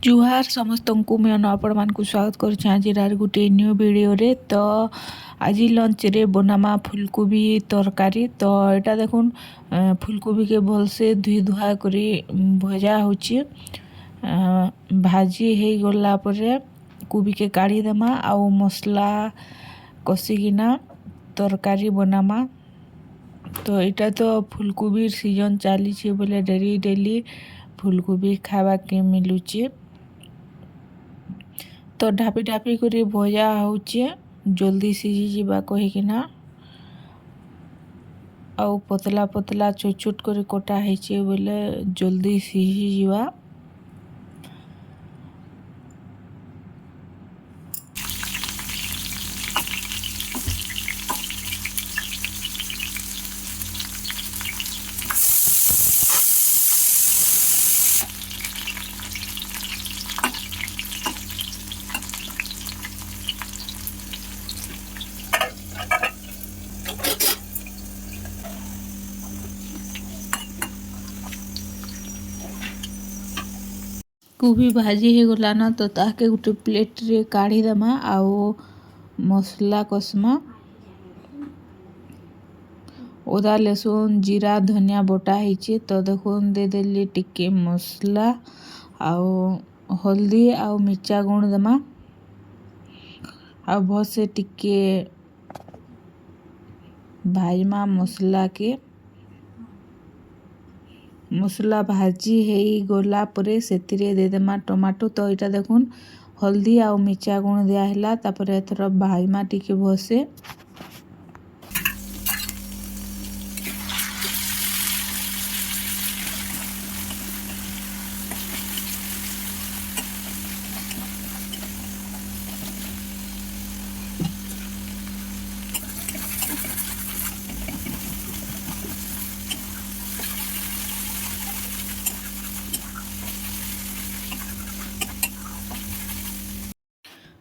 जुहार समस्त को मैं आपण मान स्वागत कर आज गोटे न्यू वीडियो रे। तो आज लंच रे बनामा फुलकोबी तरकारी। तो यहाँ देखुन फुलकोबी के भल से धुई धुआ कर भजा होची। भाजी हो गला परे कोबी के काढ़ी देमा आउ मसला कषिकिना तरकारी बनामा। तो यहाँ तो फुलकोबी सीजन चली बोले डेली डेली फुलकोबी खावा के मिलुचे। तो ढापी ढापी कर भजा होचे जल्दी सीझी जीवा कहीकिना। आउ पतला पतला छोट छोट कर कटा होचे बोले जल्दी सीझी जीवा। कोबी भाजी हो गला ना तो ताके गोटे प्लेट रे काढ़ी देमा आउ मसला कसमा। अदा लहसुन जीरा धनिया बटा होइचे। तो देखुन दे देली टिके मसला आउ हल्दी आउ मिर्चा गुण देमा आउ बहुत से टिके भाजमा मसला के। मसला भाजी है गला परे सेतिरे दे देमा टमाटो। तो यहाँ देखुन हल्दी आउ मिर्चा गुण दिया है तापर एथर भाजमा टिके भसे।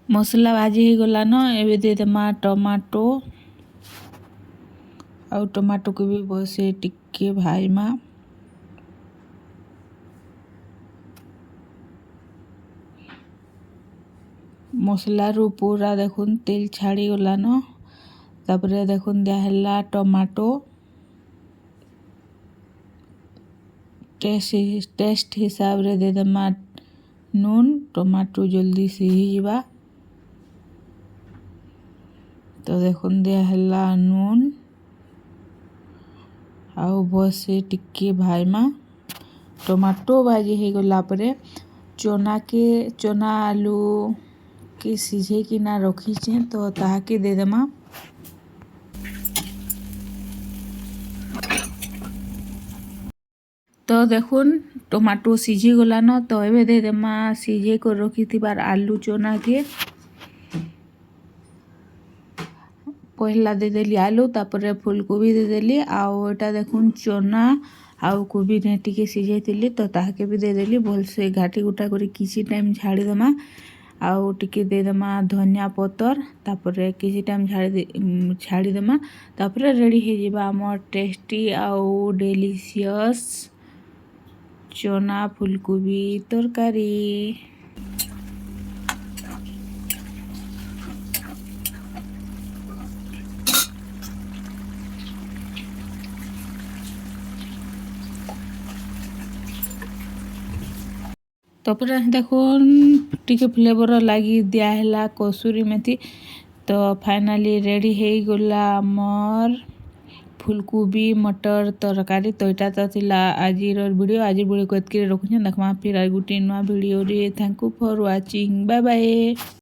मसला भाजी हो गला न एबे दे देमा टमाटो आउ टमाटो को भी बसे टिके भाजमा। मसला रू पूरा देखुन तेल छाड़ी गला न तापर देखुन दिया टमाटो टेस्ट हिसाब रे दे देमा नून। टमाटो जल्दी सीझी जीवा। तो देखुन दिया नून आउ बसे टिके भाजमा। टमाटो भाजी हो गला परे चना आलू के सीझे कि ना रखीचे तो ताहाके दे देमा। तो देखुन टमाटो सीझी गला न तो एबे दे देमा सीझे को रखी थिबार आलू चना के। पहला दे देली आलू तापर फुलकोबी दे देली आउ एटा देखुन चना आउ कोबी ने टिके सीझे थिली तो ताहाके भी दे देली भल से घाटी गुटा करी किछि टाइम छाड़ी देमा आउ टिके दे देमा धनिया पतर तापर किछि टाइम छाड़ी देमा तापर रेडी हे जिबा हमर टेस्टी आउ डिलीशियस चना फुलकोबी तरकारी। तापर देखुन टिके फ्लेवर लगी दिया है कसूरी मेथी। तो फाइनली रेडी हो गला मोर फुलकोबी मटर तरकारी। तो यहाँ तो थिला आज वीडियो को एतके रखुछन देखमा फिर आज गोटे नुआ वीडियो रे। Thank you for watching bye bye.